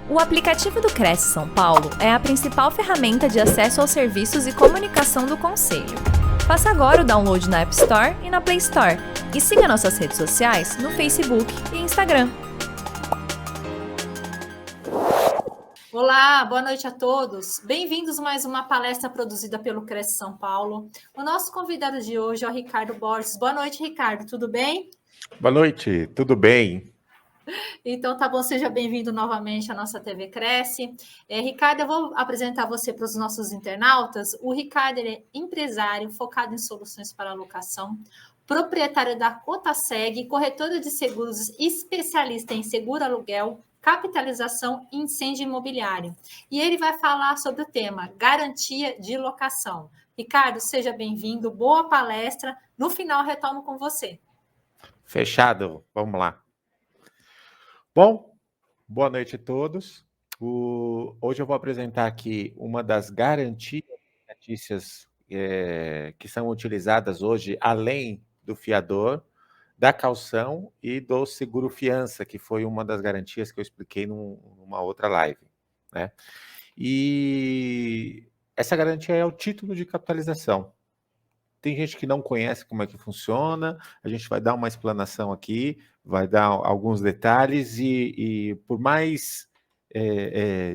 O aplicativo do Cresce São Paulo é a principal ferramenta de acesso aos serviços e comunicação do Conselho. Faça agora o download na App Store e na Play Store. E siga nossas redes sociais no Facebook e Instagram. Olá, boa noite a todos. Bem-vindos a mais uma palestra produzida pelo Cresce São Paulo. O nosso convidado de hoje é o Ricardo Borges. Boa noite, Ricardo. Tudo bem? Boa noite, tudo bem? Então, tá bom, seja bem-vindo novamente à nossa TV Cresce. Ricardo, eu vou apresentar você para os nossos internautas. O Ricardo ele é empresário focado em soluções para locação, proprietário da Cotaseg, corretora de seguros, especialista em seguro aluguel, capitalização e incêndio imobiliário. E ele vai falar sobre o tema garantia de locação. Ricardo, seja bem-vindo, boa palestra. No final, retorno com você. Fechado, vamos lá. Bom, boa noite a todos. Hoje eu vou apresentar aqui uma das garantias alimentícias que são utilizadas hoje, além do fiador, da caução e do seguro-fiança, que foi uma das garantias que eu expliquei numa outra live, né? E essa garantia é o título de capitalização. Tem gente que não conhece como é que funciona, a gente vai dar uma explanação aqui, vai dar alguns detalhes e por mais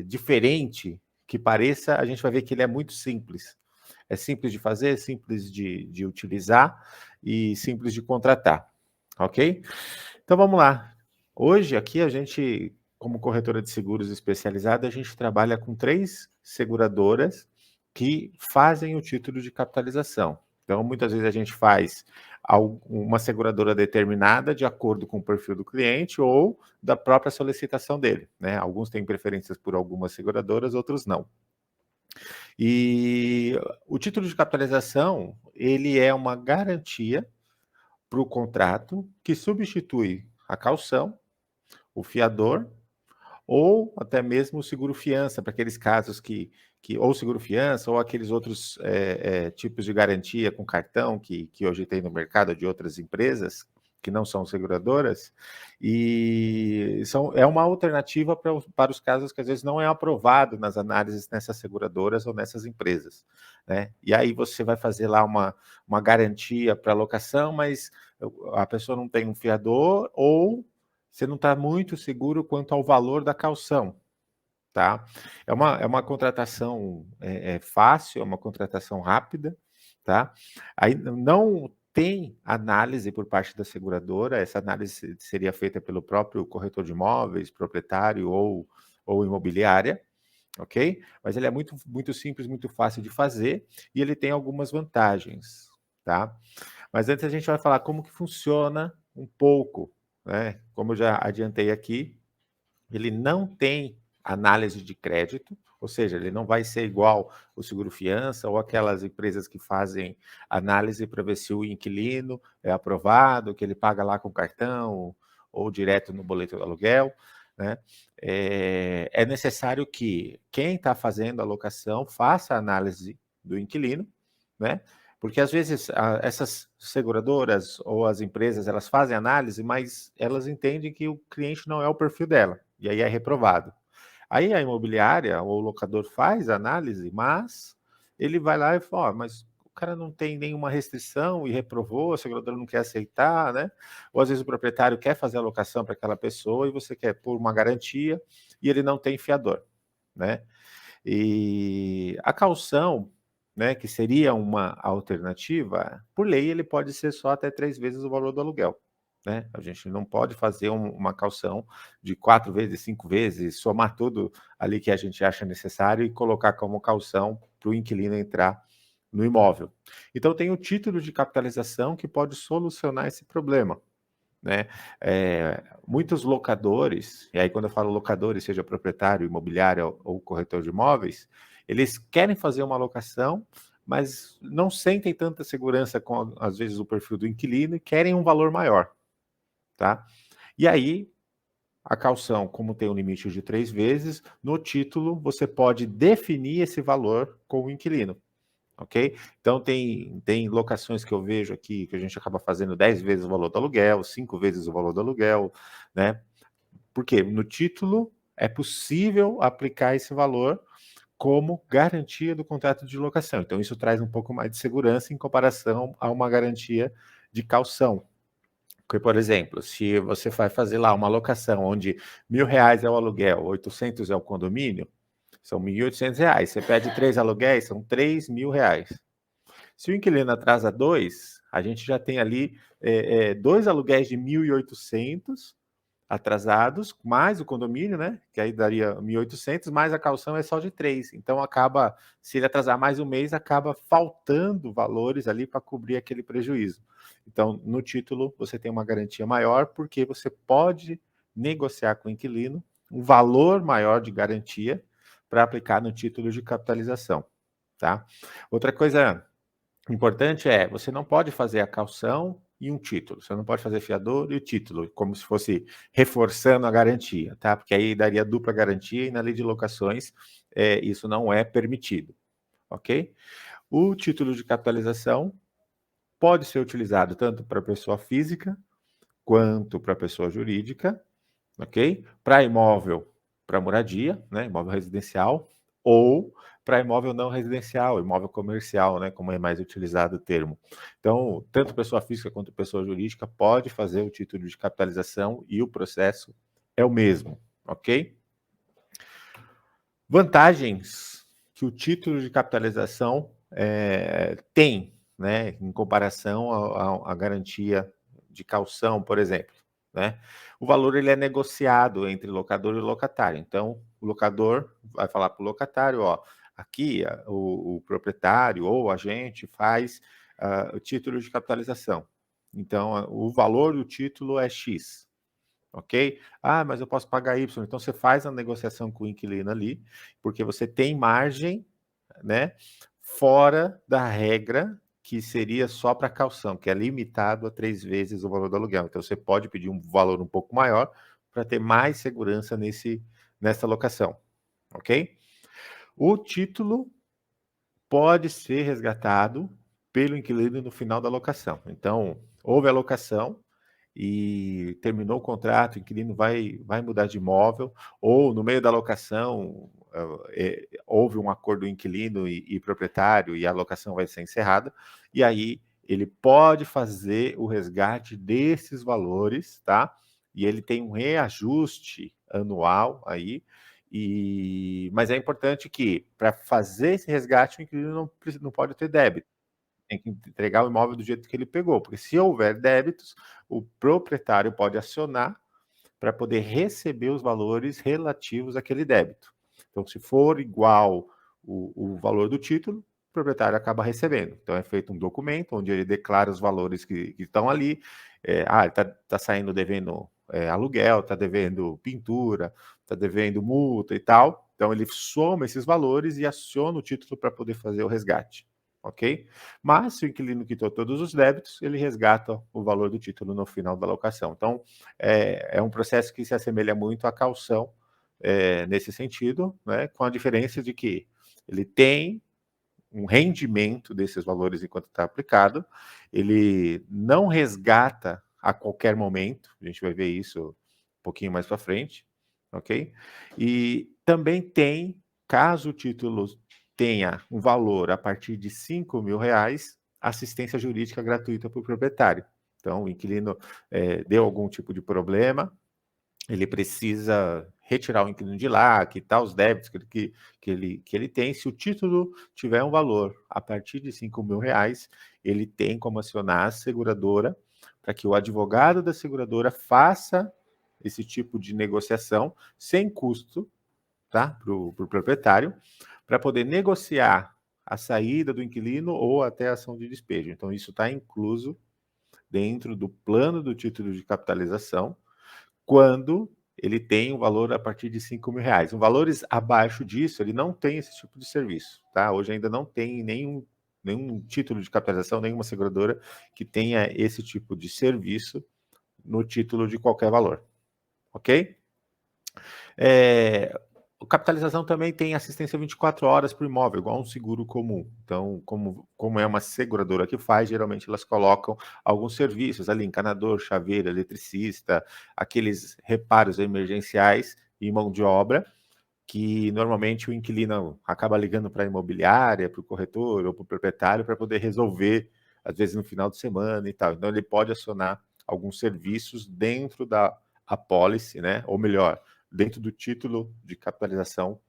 diferente que pareça, a gente vai ver que ele é muito simples. É simples de fazer, simples de utilizar e simples de contratar, ok? Então vamos lá. Hoje aqui a gente, como corretora de seguros especializada, a gente trabalha com 3 seguradoras que fazem o título de capitalização. Então, muitas vezes a gente faz uma seguradora determinada de acordo com o perfil do cliente ou da própria solicitação dele, né? Alguns têm preferências por algumas seguradoras, outros não. E o título de capitalização, ele é uma garantia para o contrato que substitui a caução, o fiador ou até mesmo o seguro-fiança, para aqueles casos que ou seguro-fiança, ou aqueles outros tipos de garantia com cartão que hoje tem no mercado de outras empresas, que não são seguradoras, e é uma alternativa para os casos que às vezes não é aprovado nas análises nessas seguradoras ou nessas empresas, né? E aí você vai fazer lá uma garantia para locação, mas a pessoa não tem um fiador ou você não está muito seguro quanto ao valor da caução, tá? É uma contratação fácil, é uma contratação rápida, tá? Aí não tem análise por parte da seguradora, essa análise seria feita pelo próprio corretor de imóveis, proprietário ou imobiliária, ok? Mas ele é muito, muito simples, muito fácil de fazer e ele tem algumas vantagens, tá? Mas antes a gente vai falar como que funciona um pouco, né? Como eu já adiantei aqui, ele não tem análise de crédito, ou seja, ele não vai ser igual o seguro-fiança ou aquelas empresas que fazem análise para ver se o inquilino é aprovado, que ele paga lá com cartão ou direto no boleto do aluguel, né? É necessário que quem está fazendo a locação faça a análise do inquilino, né? Porque às vezes essas seguradoras ou as empresas, elas fazem análise, mas elas entendem que o cliente não é o perfil dela, e aí é reprovado. Aí a imobiliária ou o locador faz a análise, mas ele vai lá e fala, oh, mas o cara não tem nenhuma restrição e reprovou, a seguradora não quer aceitar, né? Ou às vezes o proprietário quer fazer a locação para aquela pessoa e você quer pôr uma garantia e ele não tem fiador, né? E a caução, né, que seria uma alternativa, por lei ele pode ser só até 3 vezes o valor do aluguel, né? A gente não pode fazer uma caução de 4 vezes, 5 vezes, somar tudo ali que a gente acha necessário e colocar como caução para o inquilino entrar no imóvel. Então tem o título de capitalização que pode solucionar esse problema, né? Muitos locadores, e aí quando eu falo locadores, seja proprietário, imobiliário ou corretor de imóveis, eles querem fazer uma locação, mas não sentem tanta segurança com, às vezes, o perfil do inquilino e querem um valor maior, tá? E aí, a caução, como tem um limite de 3 vezes, no título você pode definir esse valor com o inquilino, ok? Então, tem locações que eu vejo aqui que a gente acaba fazendo 10 vezes o valor do aluguel, 5 vezes o valor do aluguel, né? Por quê? No título, é possível aplicar esse valor como garantia do contrato de locação. Então, isso traz um pouco mais de segurança em comparação a uma garantia de caução. Porque, por exemplo, se você vai fazer lá uma locação onde R$ 1.000 é o aluguel, 800 é o condomínio, são R$ 1.800. Você pede 3 aluguéis, são R$ 3.000. Se o inquilino atrasa 2, a gente já tem ali 2 aluguéis de 1.800 atrasados, mais o condomínio, né? Que aí daria 1.800, mais a caução é só de 3. Então, acaba, se ele atrasar mais um mês, acaba faltando valores ali para cobrir aquele prejuízo. Então, no título, você tem uma garantia maior, porque você pode negociar com o inquilino um valor maior de garantia para aplicar no título de capitalização, tá? Outra coisa importante é, você não pode fazer a caução e um título. Você não pode fazer fiador e o título, como se fosse reforçando a garantia, tá? Porque aí daria dupla garantia e na lei de locações isso não é permitido, ok? O título de capitalização pode ser utilizado tanto para pessoa física quanto para pessoa jurídica, ok? Para imóvel, para moradia, né? Imóvel residencial, ou para imóvel não residencial, imóvel comercial, né, como é mais utilizado o termo. Então, tanto pessoa física quanto pessoa jurídica pode fazer o título de capitalização e o processo é o mesmo, ok? Vantagens que o título de capitalização tem, né, em comparação à garantia de caução, por exemplo, né? O valor ele é negociado entre locador e locatário. Então, o locador vai falar para o locatário, ó, aqui o proprietário ou o agente faz o título de capitalização. Então, o valor do título é X, ok? Ah, mas eu posso pagar Y. Então, você faz a negociação com o inquilino ali, porque você tem margem, né, fora da regra que seria só para caução, que é limitado a 3 vezes o valor do aluguel. Então, você pode pedir um valor um pouco maior para ter mais segurança nessa locação, ok? O título pode ser resgatado pelo inquilino no final da locação. Então, houve a locação e terminou o contrato, o inquilino vai mudar de imóvel, ou no meio da locação houve um acordo inquilino e proprietário e a locação vai ser encerrada, e aí ele pode fazer o resgate desses valores, tá? E ele tem um reajuste anual aí, mas é importante que, para fazer esse resgate, o inquilino não pode ter débito. Tem que entregar o imóvel do jeito que ele pegou, porque se houver débitos, o proprietário pode acionar para poder receber os valores relativos àquele débito. Então, se for igual o valor do título, o proprietário acaba recebendo. Então, é feito um documento onde ele declara os valores que estão ali. Ele está saindo devendo aluguel, está devendo pintura, está devendo multa e tal. Então, ele soma esses valores e aciona o título para poder fazer o resgate, ok? Mas, se o inquilino quitou todos os débitos, ele resgata o valor do título no final da locação. Então, é um processo que se assemelha muito à caução nesse sentido, né, com a diferença de que ele tem um rendimento desses valores enquanto está aplicado, ele não resgata a qualquer momento, a gente vai ver isso um pouquinho mais para frente, ok? E também tem, caso o título tenha um valor a partir de R$ 5.000, assistência jurídica gratuita para o proprietário. Então, o inquilino deu algum tipo de problema, ele precisa retirar o inquilino de lá, quitar os débitos que ele tem. Se o título tiver um valor a partir de R$ 5.000, ele tem como acionar a seguradora para que o advogado da seguradora faça esse tipo de negociação sem custo, tá, para o proprietário, para poder negociar a saída do inquilino ou até a ação de despejo. Então, isso está incluso dentro do plano do título de capitalização, quando ele tem um valor a partir de R$ 5.000. Valores abaixo disso, ele não tem esse tipo de serviço, tá? Hoje ainda não tem nenhum título de capitalização, nenhuma seguradora que tenha esse tipo de serviço no título de qualquer valor, ok? A capitalização também tem assistência 24 horas para o imóvel, igual um seguro comum. Então, como é uma seguradora que faz, geralmente elas colocam alguns serviços ali, encanador, chaveiro, eletricista, aqueles reparos emergenciais, em mão de obra, que normalmente o inquilino acaba ligando para a imobiliária, para o corretor ou para o proprietário para poder resolver, às vezes no final de semana e tal. Então ele pode acionar alguns serviços dentro da apólice, né? Ou melhor, dentro do título de capitalização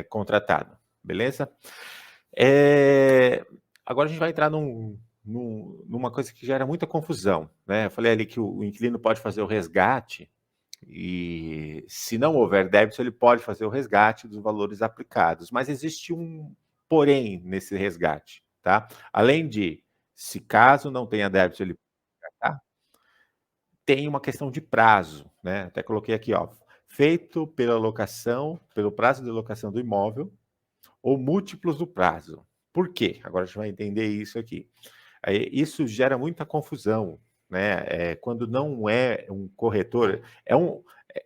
contratado, beleza? Agora a gente vai entrar numa coisa que gera muita confusão, né? Eu falei ali que o inquilino pode fazer o resgate e, se não houver débito, ele pode fazer o resgate dos valores aplicados, mas existe um porém nesse resgate, tá? Além de, se caso não tenha débito, ele pode resgatar, tem uma questão de prazo, né? Até coloquei aqui, ó, feito pela locação, pelo prazo de locação do imóvel ou múltiplos do prazo. Por quê? Agora a gente vai entender isso aqui. Isso gera muita confusão, né? Quando não é um corretor,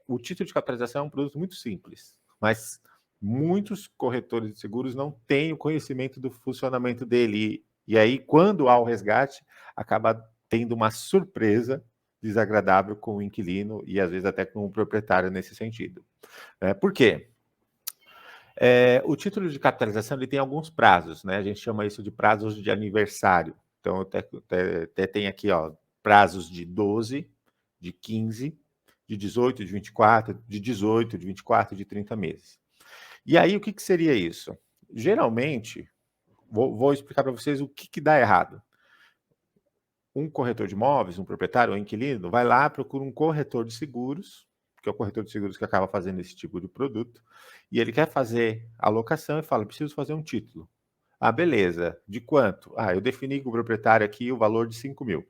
o título de capitalização é um produto muito simples, mas muitos corretores de seguros não têm o conhecimento do funcionamento dele. E aí, quando há o resgate, acaba tendo uma surpresa desagradável com o inquilino e às vezes até com o proprietário nesse sentido. Por quê? O título de capitalização ele tem alguns prazos, né? A gente chama isso de prazos de aniversário. Então, até tem aqui, ó, prazos de 12, de 15, de 18, de 24, de 18, de 24, de 30 meses. E aí, o que seria isso? Geralmente, vou explicar para vocês o que dá errado. Um corretor de imóveis, um proprietário, um inquilino, vai lá, procura um corretor de seguros, que é o corretor de seguros que acaba fazendo esse tipo de produto, e ele quer fazer a locação e fala, preciso fazer um título. Ah, beleza. De quanto? Ah, eu defini com o proprietário aqui o valor de 5 mil.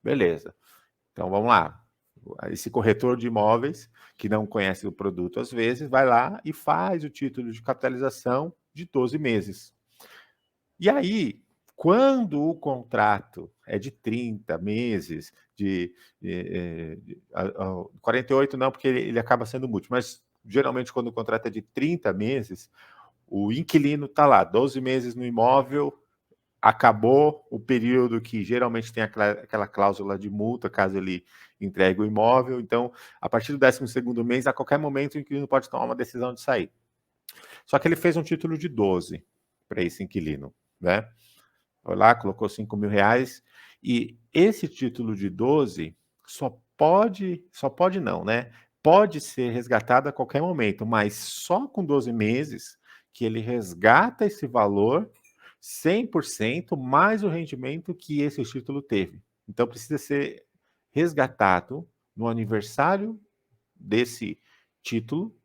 Beleza. Então, vamos lá. Esse corretor de imóveis, que não conhece o produto às vezes, vai lá e faz o título de capitalização de 12 meses. E aí, quando o contrato é de 30 meses, de 48 não, porque ele acaba sendo múltiplo, mas geralmente quando o contrato é de 30 meses, o inquilino está lá, 12 meses no imóvel, acabou o período que geralmente tem aquela cláusula de multa, caso ele entregue o imóvel. Então, a partir do 12º mês, a qualquer momento, o inquilino pode tomar uma decisão de sair. Só que ele fez um título de 12 para esse inquilino, né? Foi lá, colocou 5 mil reais, e esse título de 12 só pode não, né? Pode ser resgatado a qualquer momento, mas só com 12 meses que ele resgata esse valor 100% mais o rendimento que esse título teve. Então precisa ser resgatado no aniversário desse título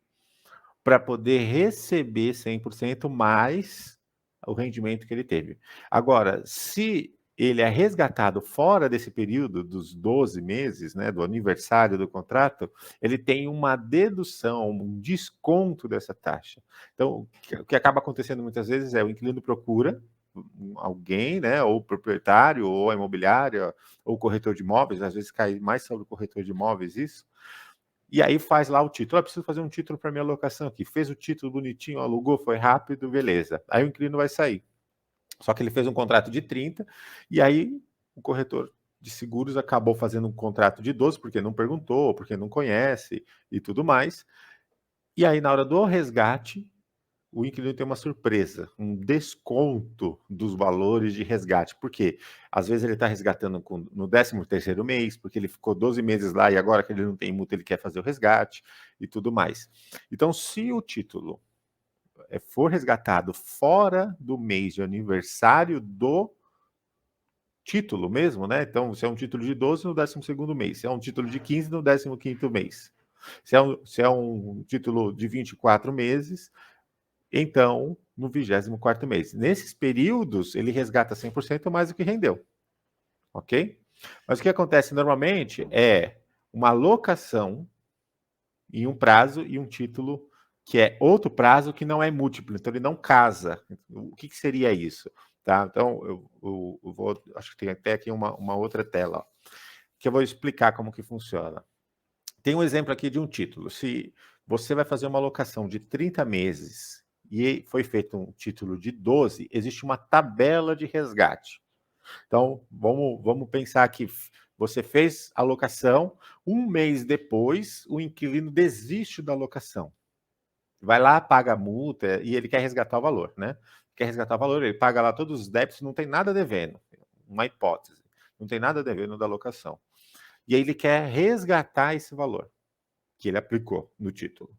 para poder receber 100% mais o rendimento que ele teve. Agora, se ele é resgatado fora desse período dos 12 meses, né, do aniversário do contrato, ele tem uma dedução, um desconto dessa taxa. Então, o que acaba acontecendo muitas vezes é o inquilino procura alguém, né, ou o proprietário, ou a imobiliária, ou o corretor de imóveis, às vezes cai mais sobre o corretor de imóveis isso, e aí faz lá o título. Preciso fazer um título para minha locação aqui. Fez o título bonitinho, alugou, foi rápido, beleza. Aí o inquilino vai sair. Só que ele fez um contrato de 30, e aí o corretor de seguros acabou fazendo um contrato de 12, porque não perguntou, porque não conhece e tudo mais. E aí, na hora do resgate, o inquilino tem uma surpresa, um desconto dos valores de resgate. Por quê? Às vezes ele está resgatando no 13º mês, porque ele ficou 12 meses lá e agora que ele não tem multa, ele quer fazer o resgate e tudo mais. Então, se o título for resgatado fora do mês de aniversário do título mesmo, né? Então, se é um título de 12, no 12º mês. Se é um título de 15, no 15º mês. Se é um título de 24 meses, então, no 24º mês. Nesses períodos, ele resgata 100% mais do que rendeu. Ok? Mas o que acontece normalmente é uma locação em um prazo e um título que é outro prazo que não é múltiplo, então ele não casa. O que seria isso? Tá? Então, eu vou, acho que tem até aqui uma outra tela, ó, que eu vou explicar como que funciona. Tem um exemplo aqui de um título. Se você vai fazer uma locação de 30 meses e foi feito um título de 12, existe uma tabela de resgate. Então, vamos pensar que você fez a locação, um mês depois, o inquilino desiste da locação. Vai lá, paga a multa e ele quer resgatar o valor, né? Quer resgatar o valor, ele paga lá todos os débitos, não tem nada devendo. Uma hipótese. Não tem nada devendo da locação. E aí ele quer resgatar esse valor que ele aplicou no título.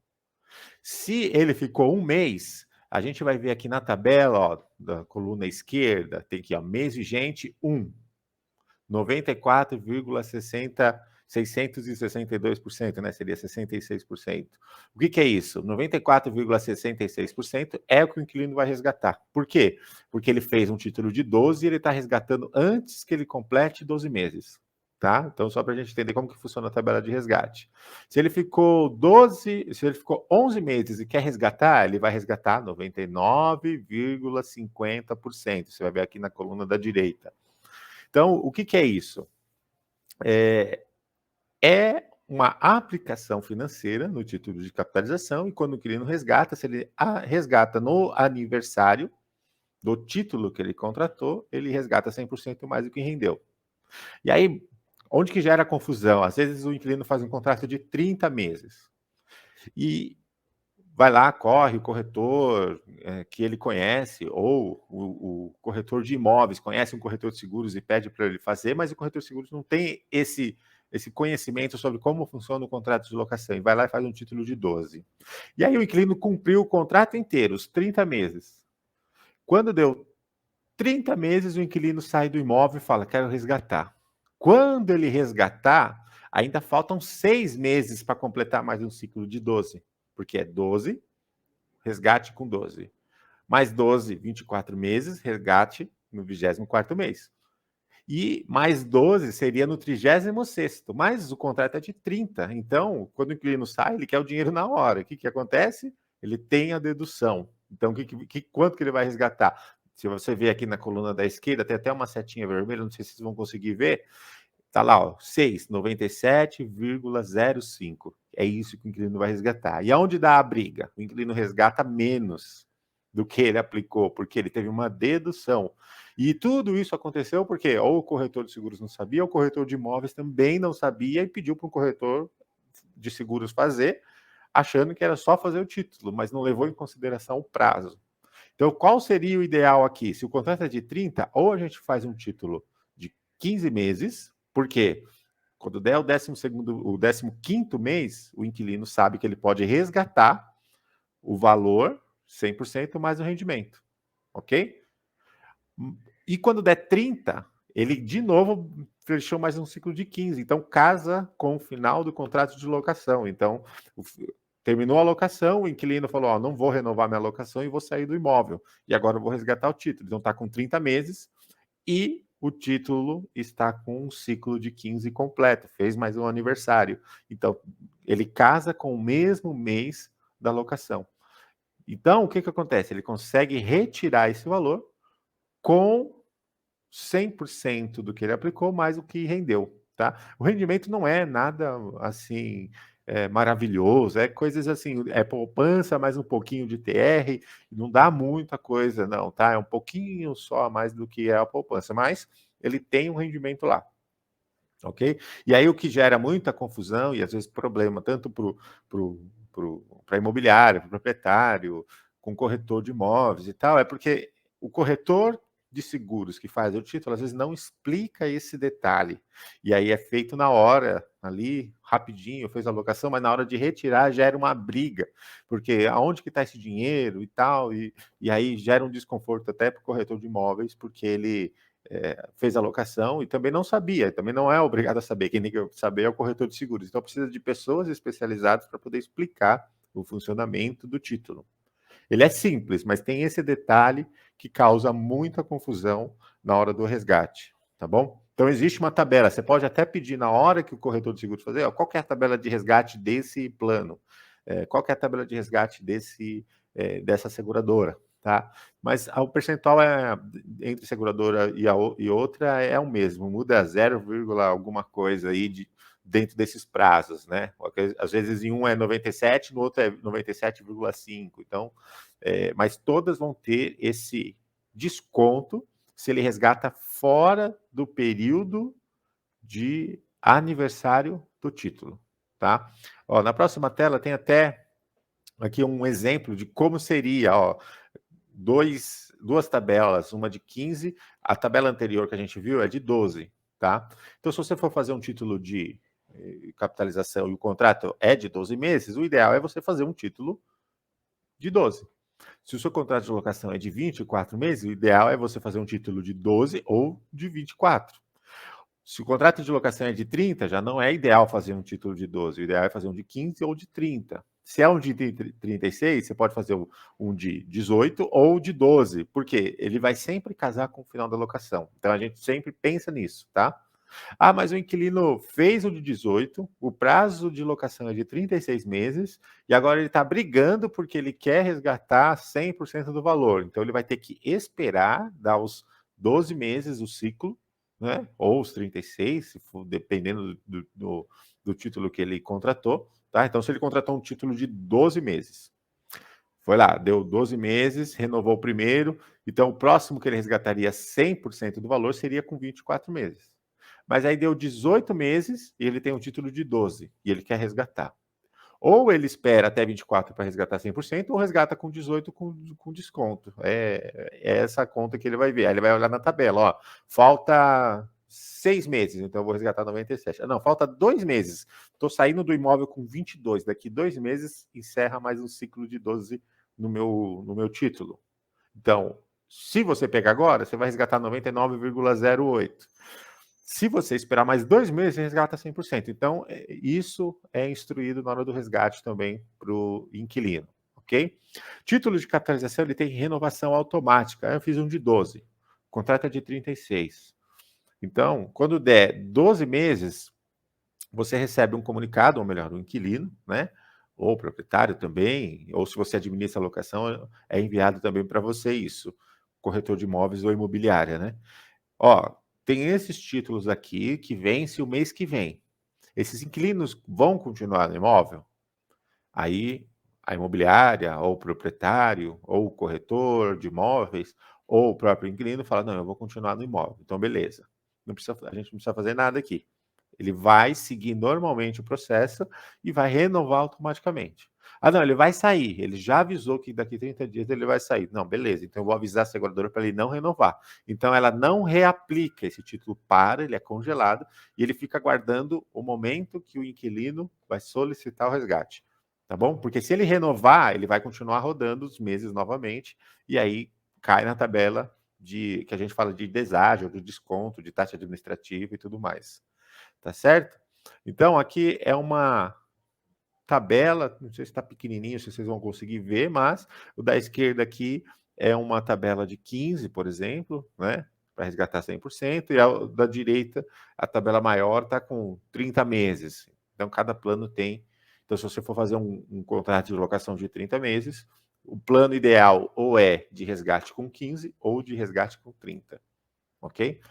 Se ele ficou um mês, a gente vai ver aqui na tabela, ó, da coluna esquerda, tem aqui, ó, mês vigente 1, 94,662%, né? Seria 66%. O que é isso? 94,66% é o que o inquilino vai resgatar. Por quê? Porque ele fez um título de 12 e ele está resgatando antes que ele complete 12 meses. Tá? Então, só para a gente entender como que funciona a tabela de resgate. Se ele ficou 11 meses e quer resgatar, ele vai resgatar 99,50%. Você vai ver aqui na coluna da direita. Então, o que é isso? É uma aplicação financeira no título de capitalização, e quando o inquilino resgata, se ele resgata no aniversário do título que ele contratou, ele resgata 100% mais do que rendeu. E aí, onde que gera confusão? Às vezes o inquilino faz um contrato de 30 meses e vai lá, corre o corretor que ele conhece, ou o corretor de imóveis conhece um corretor de seguros e pede para ele fazer, mas o corretor de seguros não tem esse conhecimento sobre como funciona o contrato de locação, e vai lá e faz um título de 12. E aí o inquilino cumpriu o contrato inteiro, os 30 meses. Quando deu 30 meses, o inquilino sai do imóvel e fala, quero resgatar. Quando ele resgatar, ainda faltam 6 meses para completar mais um ciclo de 12, porque é 12, resgate com 12. Mais 12, 24 meses, resgate no 24º mês. E mais 12 seria no 36º, mas o contrato é de 30. Então, quando o inquilino sai, ele quer o dinheiro na hora. O que acontece? Ele tem a dedução. Então, quanto que ele vai resgatar? Se você ver aqui na coluna da esquerda, tem até uma setinha vermelha, não sei se vocês vão conseguir ver. Está lá, ó, 97,05. É isso que o inquilino vai resgatar. E aonde dá a briga? O inquilino resgata menos do que ele aplicou, porque ele teve uma dedução. E tudo isso aconteceu porque ou o corretor de seguros não sabia, ou o corretor de imóveis também não sabia e pediu para o corretor de seguros fazer, achando que era só fazer o título, mas não levou em consideração o prazo. Então, qual seria o ideal aqui? Se o contrato é de 30, ou a gente faz um título de 15 meses, porque quando der o 15º mês, o inquilino sabe que ele pode resgatar o valor 100% mais o rendimento, ok? E quando der 30, ele de novo fechou mais um ciclo de 15, então casa com o final do contrato de locação. Então, terminou a locação, o inquilino falou, ó, não vou renovar minha locação e vou sair do imóvel. E agora eu vou resgatar o título. Então está com 30 meses e o título está com um ciclo de 15 completo, fez mais um aniversário. Então, ele casa com o mesmo mês da locação. Então, o que acontece? Ele consegue retirar esse valor com 100% do que ele aplicou, mais o que rendeu, tá? O rendimento não é nada, assim, maravilhoso, é coisas assim, é poupança, mais um pouquinho de TR, não dá muita coisa não, tá? É um pouquinho só a mais do que é a poupança, mas ele tem um rendimento lá, ok? E aí o que gera muita confusão e às vezes problema, tanto para imobiliário, para o proprietário, com corretor de imóveis e tal, é porque o corretor de seguros que faz o título, às vezes não explica esse detalhe. E aí é feito na hora, ali, rapidinho, fez a locação, mas na hora de retirar gera uma briga, porque aonde que está esse dinheiro e tal, e aí gera um desconforto até para o corretor de imóveis, porque ele fez a locação e também não sabia, também não é obrigado a saber, quem tem que saber é o corretor de seguros. Então precisa de pessoas especializadas para poder explicar o funcionamento do título. Ele é simples, mas tem esse detalhe que causa muita confusão na hora do resgate, tá bom? Então existe uma tabela, você pode até pedir na hora que o corretor de seguros fazer, ó, qual que é a tabela de resgate desse plano? Qual que é a tabela de resgate dessa seguradora? Tá? Mas o percentual entre seguradora e outra é o mesmo, muda 0, alguma coisa aí dentro desses prazos, né? Às vezes em um é 97, no outro é 97,5. Então, mas todas vão ter esse desconto se ele resgata fora do período de aniversário do título, tá? Ó, na próxima tela tem até aqui um exemplo de como seria, ó, duas tabelas, uma de 15, a tabela anterior que a gente viu é de 12, tá? Então, se você for fazer um título de capitalização e o contrato é de 12 meses, o ideal é você fazer um título de 12. Se o seu contrato de locação é de 24 meses, o ideal é você fazer um título de 12 ou de 24. Se o contrato de locação é de 30, já não é ideal fazer um título de 12, o ideal é fazer um de 15 ou de 30. Se é um de 36, você pode fazer um de 18 ou de 12, porque ele vai sempre casar com o final da locação. Então a gente sempre pensa nisso, tá? Ah, mas o inquilino fez o de 18, o prazo de locação é de 36 meses, e agora ele está brigando porque ele quer resgatar 100% do valor. Então ele vai ter que esperar dar os 12 meses o ciclo, né? Ou os 36, se for, dependendo do título que ele contratou. Tá? Então, se ele contratou um título de 12 meses, foi lá, deu 12 meses, renovou o primeiro, então o próximo que ele resgataria 100% do valor seria com 24 meses. Mas aí deu 18 meses e ele tem um título de 12 e ele quer resgatar. Ou ele espera até 24 para resgatar 100%, ou resgata com 18 com desconto. É essa conta que ele vai ver. Aí ele vai olhar na tabela, ó, falta 6 meses, então eu vou resgatar 97. Não, falta 2 meses. Estou saindo do imóvel com 22. Daqui 2 meses encerra mais um ciclo de 12 no meu título. Então, se você pegar agora, você vai resgatar 99,08. Se você esperar mais 2 meses, você resgata 100%. Então, isso é instruído na hora do resgate também para o inquilino, ok? Título de capitalização, ele tem renovação automática. Eu fiz um de 12, o contrato é de 36. Então, quando der 12 meses, você recebe um comunicado, ou melhor, o inquilino, né? Ou o proprietário também, ou se você administra a locação, é enviado também para você isso, corretor de imóveis ou imobiliária, né? Ó, tem esses títulos aqui que vence o mês que vem. Esses inquilinos vão continuar no imóvel? Aí a imobiliária, ou o proprietário, ou o corretor de imóveis, ou o próprio inquilino fala, não, eu vou continuar no imóvel. Então, beleza. A gente não precisa fazer nada aqui. Ele vai seguir normalmente o processo e vai renovar automaticamente. Ah, não, ele vai sair. Ele já avisou que daqui 30 dias ele vai sair. Não, beleza. Então eu vou avisar a seguradora para ele não renovar. Então ela não reaplica esse título, ele é congelado e ele fica aguardando o momento que o inquilino vai solicitar o resgate. Tá bom? Porque se ele renovar, ele vai continuar rodando os meses novamente e aí cai na tabela que a gente fala de deságio, do desconto, de taxa administrativa e tudo mais. Tá certo? Então, aqui é uma tabela, não sei se está pequenininho, se vocês vão conseguir ver, mas o da esquerda aqui é uma tabela de 15, por exemplo, né? Para resgatar 100%, e a da direita, a tabela maior está com 30 meses. Então, cada plano tem. Então, se você for fazer um contrato de locação de 30 meses, o plano ideal ou é de resgate com 15 ou de resgate com 30. Ok?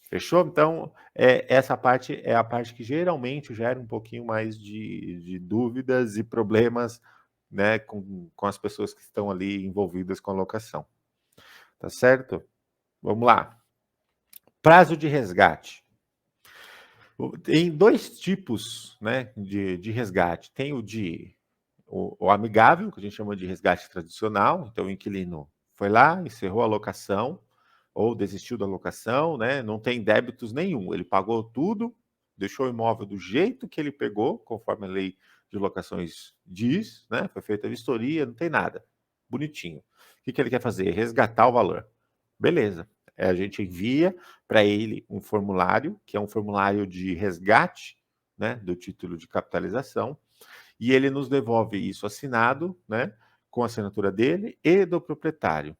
Fechou? Então, essa parte é a parte que geralmente gera um pouquinho mais de dúvidas e problemas, né, com as pessoas que estão ali envolvidas com a locação. Tá certo? Vamos lá. Prazo de resgate. Tem 2 tipos, né, de resgate. Tem o amigável, que a gente chama de resgate tradicional. Então, o inquilino foi lá, encerrou a locação, ou desistiu da locação, né? Não tem débitos nenhum. Ele pagou tudo, deixou o imóvel do jeito que ele pegou, conforme a lei de locações diz, né? Foi feita a vistoria, não tem nada. Bonitinho. O que ele quer fazer? Resgatar o valor. Beleza. A gente envia para ele um formulário, que é um formulário de resgate, né? Do título de capitalização, e ele nos devolve isso assinado, né? Com a assinatura dele e do proprietário,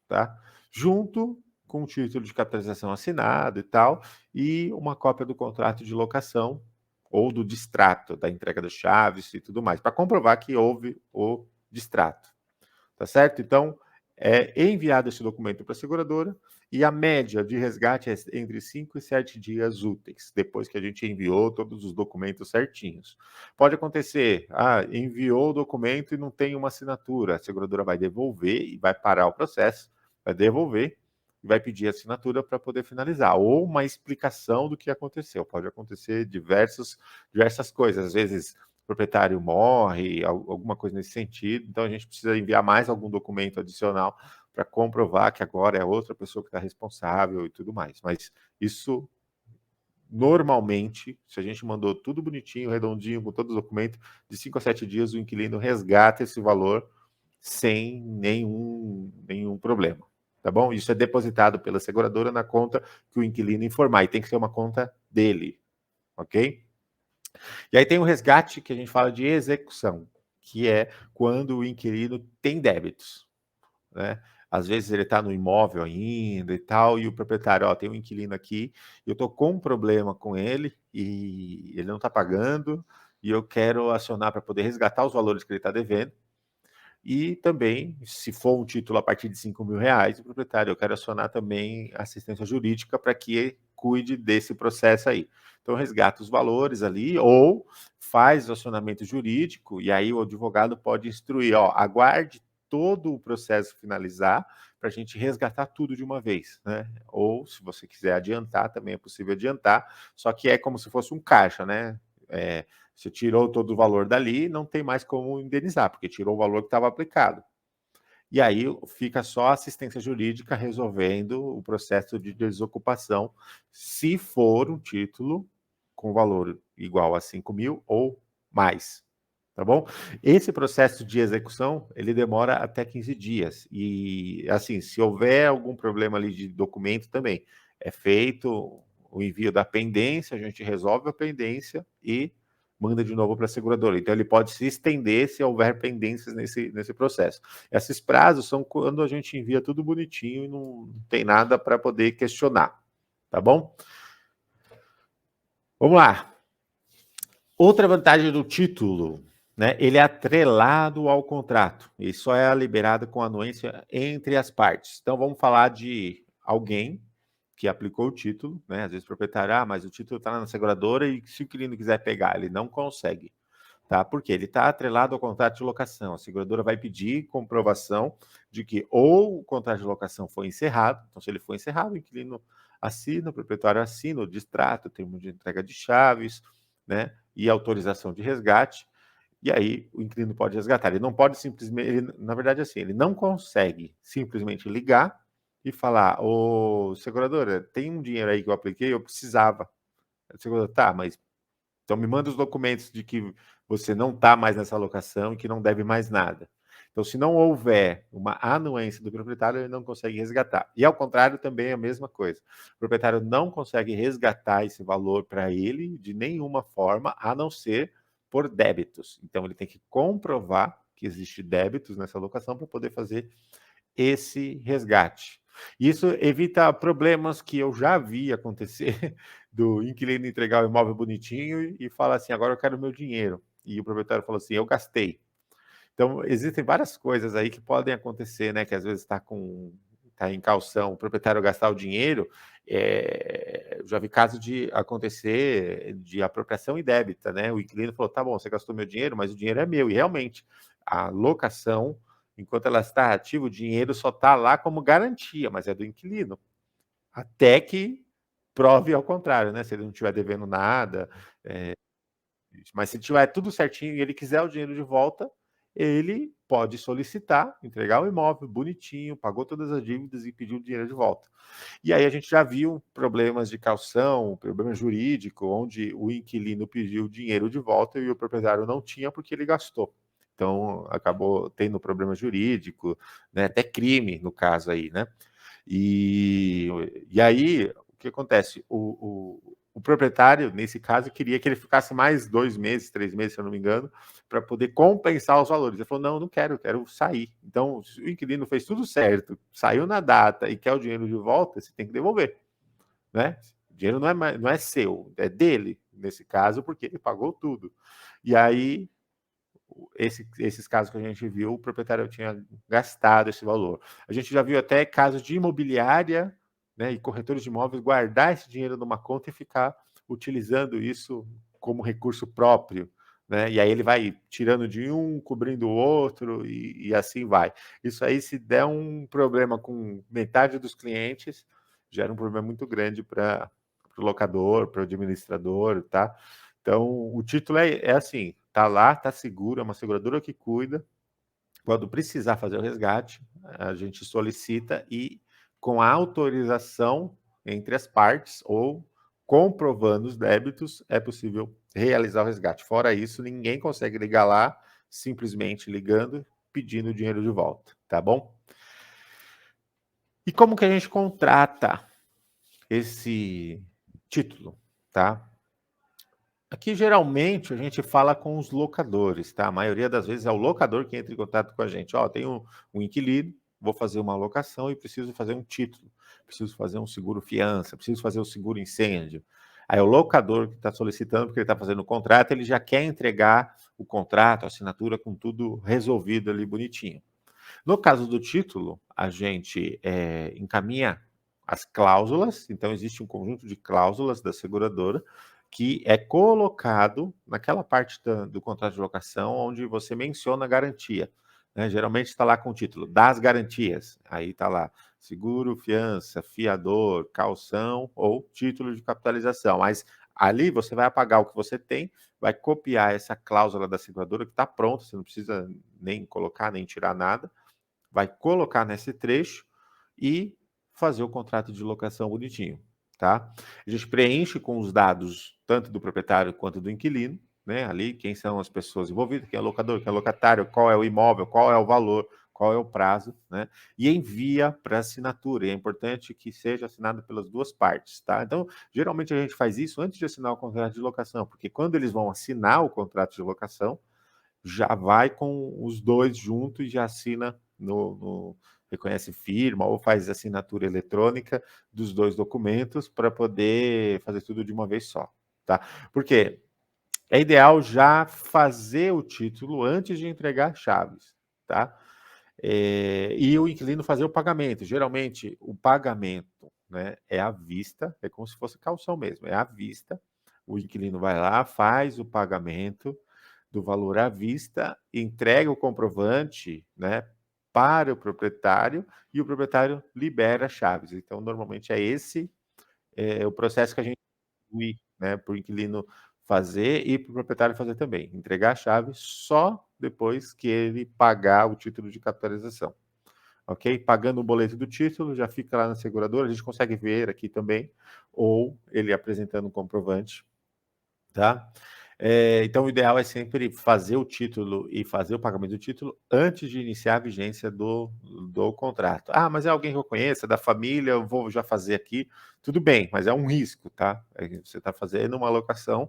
tá? Junto com o título de capitalização assinado e tal, e uma cópia do contrato de locação ou do distrato, da entrega das chaves e tudo mais, para comprovar que houve o distrato. Tá certo? Então, é enviado esse documento para a seguradora e a média de resgate é entre 5 e 7 dias úteis, depois que a gente enviou todos os documentos certinhos. Pode acontecer, enviou o documento e não tem uma assinatura, a seguradora vai devolver e vai parar o processo, vai devolver, e vai pedir assinatura para poder finalizar, ou uma explicação do que aconteceu. Pode acontecer diversas coisas, às vezes o proprietário morre, alguma coisa nesse sentido, então a gente precisa enviar mais algum documento adicional para comprovar que agora é outra pessoa que está responsável e tudo mais. Mas isso, normalmente, se a gente mandou tudo bonitinho, redondinho, com todos os documentos, de 5 a 7 dias o inquilino resgata esse valor sem nenhum problema, tá bom? Isso é depositado pela seguradora na conta que o inquilino informar, e tem que ser uma conta dele, ok? E aí tem o resgate, que a gente fala de execução, que é quando o inquilino tem débitos, né? Às vezes ele está no imóvel ainda e tal, e o proprietário, tem um inquilino aqui, eu estou com um problema com ele, e ele não está pagando, e eu quero acionar para poder resgatar os valores que ele está devendo. E também, se for um título a partir de R$ 5.000, o proprietário, eu quero acionar também assistência jurídica para que cuide desse processo aí. Então, resgata os valores ali, ou faz o acionamento jurídico, e aí o advogado pode instruir, aguarde todo o processo finalizar, para a gente resgatar tudo de uma vez, né? Ou, se você quiser adiantar, também é possível adiantar, só que é como se fosse um caixa, né? Você tirou todo o valor dali, não tem mais como indenizar, porque tirou o valor que estava aplicado. E aí fica só a assistência jurídica resolvendo o processo de desocupação, se for um título com valor igual a 5.000 ou mais, tá bom? Esse processo de execução, ele demora até 15 dias. E, assim, se houver algum problema ali de documento também, é feito o envio da pendência, a gente resolve a pendência e manda de novo para a seguradora. Então, ele pode se estender se houver pendências nesse processo. Esses prazos são quando a gente envia tudo bonitinho e não tem nada para poder questionar, tá bom? Vamos lá. Outra vantagem do título, né? Ele é atrelado ao contrato e só é liberado com anuência entre as partes. Então, vamos falar de alguém que aplicou o título, né? Às vezes o proprietário, mas o título está na seguradora e se o inquilino quiser pegar, ele não consegue, tá? Porque ele está atrelado ao contrato de locação. A seguradora vai pedir comprovação de que ou o contrato de locação foi encerrado, então se ele foi encerrado, o inquilino assina, o proprietário assina o distrato, o termo de entrega de chaves, né? E autorização de resgate, e aí o inquilino pode resgatar. Ele não pode simplesmente, na verdade, assim, ele não consegue simplesmente ligar e falar, seguradora, tem um dinheiro aí que eu apliquei, eu precisava. A seguradora, tá, mas então me manda os documentos de que você não está mais nessa locação e que não deve mais nada. Então, se não houver uma anuência do proprietário, ele não consegue resgatar. E ao contrário, também é a mesma coisa. O proprietário não consegue resgatar esse valor para ele de nenhuma forma, a não ser por débitos. Então, ele tem que comprovar que existe débitos nessa locação para poder fazer esse resgate. Isso evita problemas que eu já vi acontecer, do inquilino entregar o imóvel bonitinho e falar assim, agora eu quero o meu dinheiro. E o proprietário falou assim, eu gastei. Então, existem várias coisas aí que podem acontecer, né? Que às vezes está em caução, o proprietário gastar o dinheiro. Já vi caso de acontecer de apropriação indébita, né? O inquilino falou, tá bom, você gastou meu dinheiro, mas o dinheiro é meu. E realmente, a locação, enquanto ela está ativa, o dinheiro só está lá como garantia, mas é do inquilino. Até que prove ao contrário, né? Se ele não estiver devendo nada. Mas se tiver tudo certinho e ele quiser o dinheiro de volta, ele pode solicitar, entregar o imóvel bonitinho, pagou todas as dívidas e pediu o dinheiro de volta. E aí a gente já viu problemas de caução, problema jurídico, onde o inquilino pediu o dinheiro de volta e o proprietário não tinha porque ele gastou. Então, acabou tendo problema jurídico, né? Até crime, no caso aí, né? E aí, o que acontece? O proprietário, nesse caso, queria que ele ficasse mais 2 meses, 3 meses, se eu não me engano, para poder compensar os valores. Ele falou, não quero, eu quero sair. Então, se o inquilino fez tudo certo, saiu na data e quer o dinheiro de volta, você tem que devolver, né? O dinheiro não é seu, é dele, nesse caso, porque ele pagou tudo. E aí, esses casos que a gente viu, o proprietário tinha gastado esse valor. A gente já viu até casos de imobiliária, né, e corretores de imóveis guardar esse dinheiro numa conta e ficar utilizando isso como recurso próprio, né? E aí ele vai tirando de um, cobrindo o outro e assim vai. Isso aí, se der um problema com metade dos clientes, gera um problema muito grande para o locador, para o administrador, tá? Então, o título é assim, tá lá, tá seguro, é uma seguradora que cuida. Quando precisar fazer o resgate, a gente solicita e, com a autorização entre as partes ou comprovando os débitos, é possível realizar o resgate. Fora isso, ninguém consegue ligar lá, simplesmente ligando, pedindo o dinheiro de volta, tá bom? E como que a gente contrata esse título, tá? Aqui, geralmente, a gente fala com os locadores, tá? A maioria das vezes é o locador que entra em contato com a gente. Ó, tenho um inquilino, vou fazer uma locação e preciso fazer um título, preciso fazer um seguro fiança, preciso fazer o seguro incêndio. Aí o locador que está solicitando, porque ele está fazendo o contrato, ele já quer entregar o contrato, a assinatura, com tudo resolvido ali bonitinho. No caso do título, a gente encaminha as cláusulas, então existe um conjunto de cláusulas da seguradora que é colocado naquela parte do contrato de locação onde você menciona a garantia, né? Geralmente está lá com o título das garantias, aí está lá seguro, fiança, fiador, caução ou título de capitalização, mas ali você vai apagar o que você tem, vai copiar essa cláusula da seguradora que está pronta, você não precisa nem colocar, nem tirar nada, vai colocar nesse trecho e fazer o contrato de locação bonitinho, tá? A gente preenche com os dados tanto do proprietário quanto do inquilino, né? Ali, quem são as pessoas envolvidas, quem é locador, quem é locatário, qual é o imóvel, qual é o valor, qual é o prazo, né? E envia para assinatura. E é importante que seja assinado pelas duas partes, tá? Então, geralmente a gente faz isso antes de assinar o contrato de locação, porque quando eles vão assinar o contrato de locação, já vai com os dois juntos e já assina reconhece firma ou faz assinatura eletrônica dos dois documentos para poder fazer tudo de uma vez só, tá? Porque é ideal já fazer o título antes de entregar as chaves, tá? E o inquilino fazer o pagamento. Geralmente, o pagamento, né, é à vista, é como se fosse calção mesmo, é à vista. O inquilino vai lá, faz o pagamento do valor à vista, entrega o comprovante, né, para o proprietário e o proprietário libera as chaves. Então, normalmente é esse o processo que a gente inclui, né, para o inquilino fazer e para o proprietário fazer também. Entregar a chave só depois que ele pagar o título de capitalização. Ok? Pagando o boleto do título, já fica lá na seguradora, a gente consegue ver aqui também, ou ele apresentando um comprovante, tá? Então, o ideal é sempre fazer o título e fazer o pagamento do título antes de iniciar a vigência do contrato. Ah, mas é alguém que eu conheço, é da família, eu vou já fazer aqui. Tudo bem, mas é um risco, tá? Você está fazendo uma alocação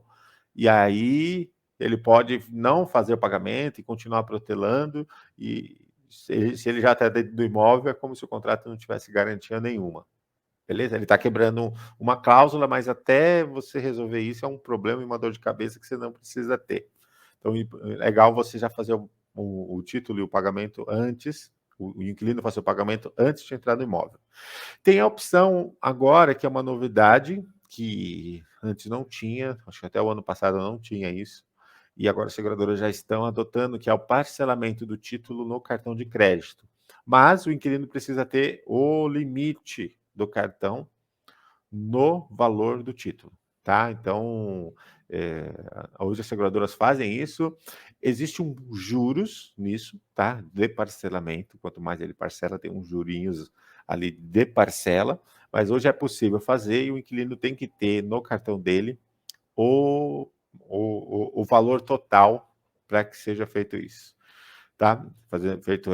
e aí ele pode não fazer o pagamento e continuar protelando, e se ele já está dentro do imóvel, é como se o contrato não tivesse garantia nenhuma. Beleza? Ele está quebrando uma cláusula, mas até você resolver isso é um problema e uma dor de cabeça que você não precisa ter. Então, é legal você já fazer o título e o pagamento antes, o inquilino fazer o pagamento antes de entrar no imóvel. Tem a opção agora, que é uma novidade, que antes não tinha, acho que até o ano passado não tinha isso, e agora as seguradoras já estão adotando, que é o parcelamento do título no cartão de crédito. Mas o inquilino precisa ter o limite do cartão no valor do título, tá? Então, hoje as seguradoras fazem isso. Existe um juros nisso, tá? De parcelamento. Quanto mais ele parcela, tem uns jurinhos ali de parcela. Mas hoje é possível fazer e o inquilino tem que ter no cartão dele o valor total para que seja feito isso, tá? Feito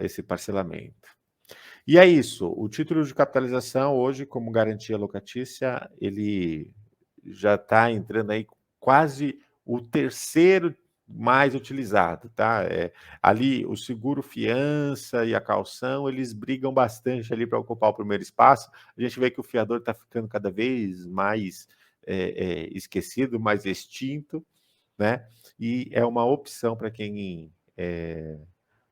esse parcelamento. E é isso, o título de capitalização hoje, como garantia locatícia, ele já está entrando aí quase o terceiro mais utilizado, tá? Ali o seguro fiança e a caução, eles brigam bastante ali para ocupar o primeiro espaço. A gente vê que o fiador está ficando cada vez mais esquecido, mais extinto, né? E é uma opção para quem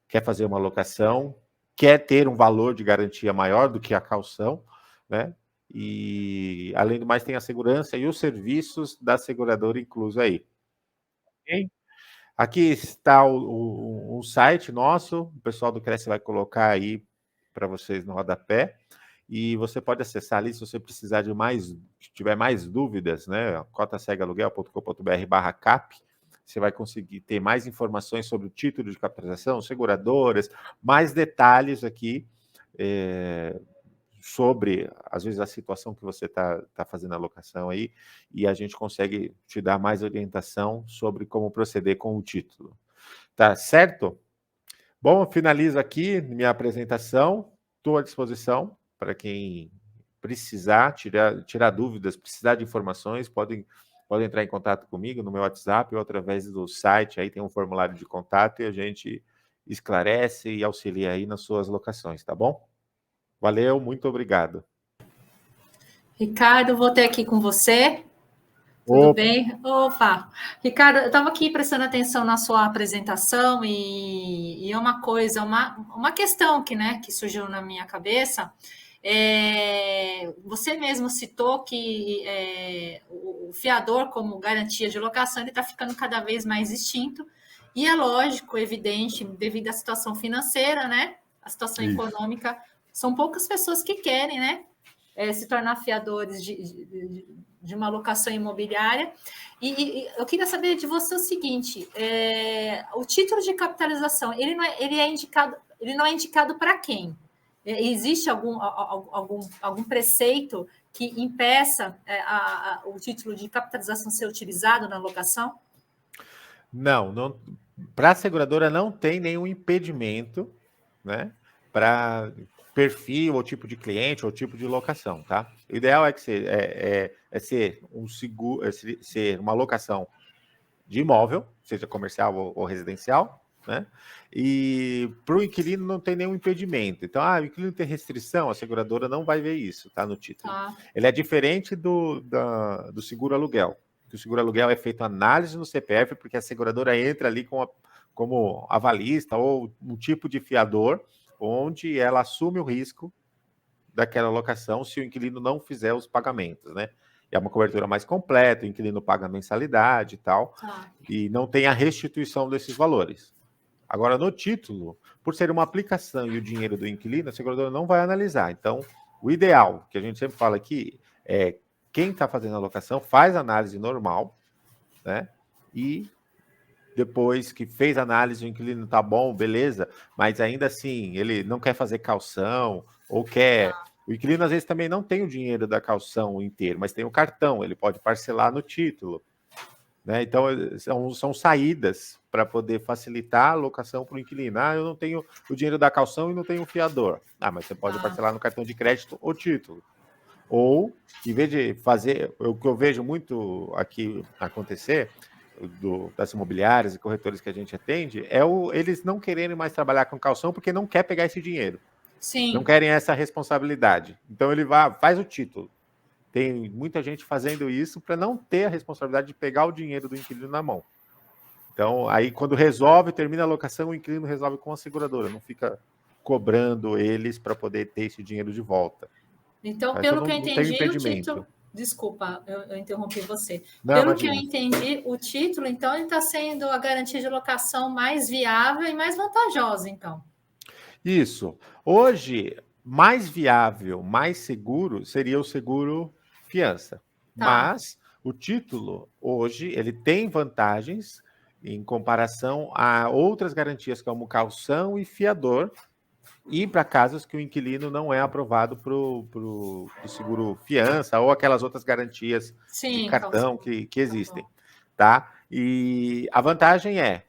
quer fazer uma locação, quer ter um valor de garantia maior do que a caução, né? E, além do mais, tem a segurança e os serviços da seguradora incluso aí. Okay? Aqui está o site nosso, o pessoal do Cresce vai colocar aí para vocês no rodapé, e você pode acessar ali se você precisar de mais, se tiver mais dúvidas, né? cotacegaluguel.com.br/cap, você vai conseguir ter mais informações sobre o título de capitalização, seguradoras, mais detalhes aqui sobre, às vezes, a situação que você está fazendo a alocação aí, e a gente consegue te dar mais orientação sobre como proceder com o título. Tá certo? Bom, finalizo aqui minha apresentação, estou à disposição para quem precisar, tirar dúvidas, precisar de informações, podem entrar em contato comigo no meu WhatsApp ou através do site, aí tem um formulário de contato e a gente esclarece e auxilia aí nas suas locações, tá bom? Valeu, muito obrigado. Ricardo, voltei aqui com você. Tudo bem? Opa! Ricardo, eu estava aqui prestando atenção na sua apresentação e é uma coisa, uma questão que surgiu na minha cabeça. Você mesmo citou que o fiador, como garantia de locação, ele está ficando cada vez mais extinto, e é lógico, evidente, devido à situação financeira, né? A situação econômica, são poucas pessoas que querem, né? Se tornar fiadores de uma locação imobiliária. E eu queria saber de você o seguinte: o título de capitalização ele não é indicado para quem? Existe algum preceito que impeça o título de capitalização ser utilizado na locação? Não, para a seguradora não tem nenhum impedimento, né, para perfil ou tipo de cliente ou tipo de locação, tá? O ideal é que ser um seguro, ser uma locação de imóvel, seja comercial ou residencial, né? E para o inquilino não tem nenhum impedimento. Então, o inquilino tem restrição, a seguradora não vai ver isso, tá? No título. Ele é diferente do seguro aluguel. O seguro aluguel é feito análise no CPF, porque a seguradora entra ali como avalista ou um tipo de fiador, onde ela assume o risco daquela locação se o inquilino não fizer os pagamentos, né? É uma cobertura mais completa, o inquilino paga mensalidade e tal, e não tem a restituição desses valores. Agora, no título, por ser uma aplicação e o dinheiro do inquilino, a seguradora não vai analisar. Então, o ideal, que a gente sempre fala aqui, é quem está fazendo a locação faz a análise normal, né? E depois que fez a análise, o inquilino está bom, beleza, mas ainda assim, ele não quer fazer caução, ou quer... O inquilino, às vezes, também não tem o dinheiro da caução inteiro, mas tem o cartão, ele pode parcelar no título, né? Então, são saídas para poder facilitar a locação para o inquilino. Eu não tenho o dinheiro da caução e não tenho o fiador. Mas você pode parcelar no cartão de crédito ou título. Ou, em vez de fazer... O que eu vejo muito aqui acontecer... das imobiliárias e corretores que a gente atende, eles não quererem mais trabalhar com caução porque não quer pegar esse dinheiro. Sim. Não querem essa responsabilidade. Então ele faz o título. Tem muita gente fazendo isso para não ter a responsabilidade de pegar o dinheiro do inquilino na mão. Então, aí quando termina a locação, o inquilino resolve com a seguradora, não fica cobrando eles para poder ter esse dinheiro de volta. Então, pelo que eu entendi, o título... Desculpa, eu interrompi você. Pelo que eu entendi, o título, então, ele está sendo a garantia de locação mais viável e mais vantajosa, então. Isso. Hoje, mais viável, mais seguro, seria o seguro fiança. Mas o título, hoje, ele tem vantagens em comparação a outras garantias, como caução e fiador, e para casos que o inquilino não é aprovado para o seguro fiança ou aquelas outras garantias de cartão que existem, tá? E a vantagem é,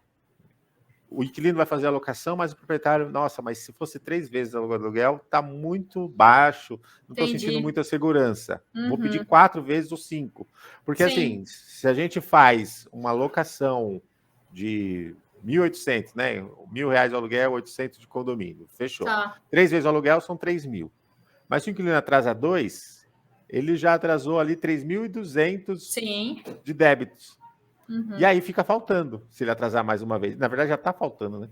o inquilino vai fazer a locação, mas o proprietário, nossa, mas se fosse 3 vezes o aluguel, está muito baixo, não estou sentindo muita segurança. Vou pedir 4 vezes ou 5. Porque assim, se a gente faz uma locação de 1.800, né? R$1.000 o aluguel, 800 de condomínio. Fechou. 3 vezes o aluguel são 3.000. Mas se o inquilino atrasa 2, ele já atrasou ali 3.200 de débitos. E aí fica faltando, se ele atrasar mais uma vez. Na verdade, já está faltando, né?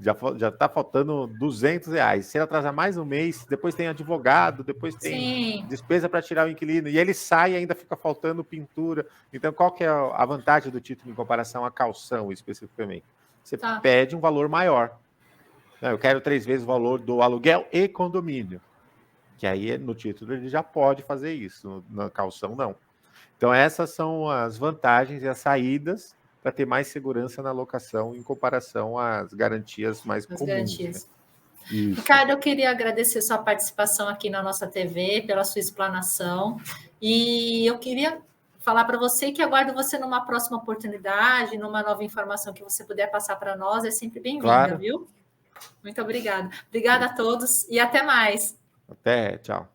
Já está faltando R$ 200. Se ele atrasar mais um mês, depois tem advogado, depois tem despesa para tirar o inquilino, e ele sai e ainda fica faltando pintura. Então, qual que é a vantagem do título em comparação à caução, especificamente? Você pede um valor maior. Eu quero 3 vezes o valor do aluguel e condomínio. Que aí, no título, ele já pode fazer isso. Na caução, não. Então, essas são as vantagens e as saídas para ter mais segurança na locação em comparação às garantias mais comuns. Garantias. Né? Ricardo, eu queria agradecer sua participação aqui na nossa TV, pela sua explanação. E eu queria falar para você que aguardo você numa próxima oportunidade, numa nova informação que você puder passar para nós. É sempre bem-vinda, claro. Viu? Muito obrigada. Obrigada a todos e até mais. Até, tchau.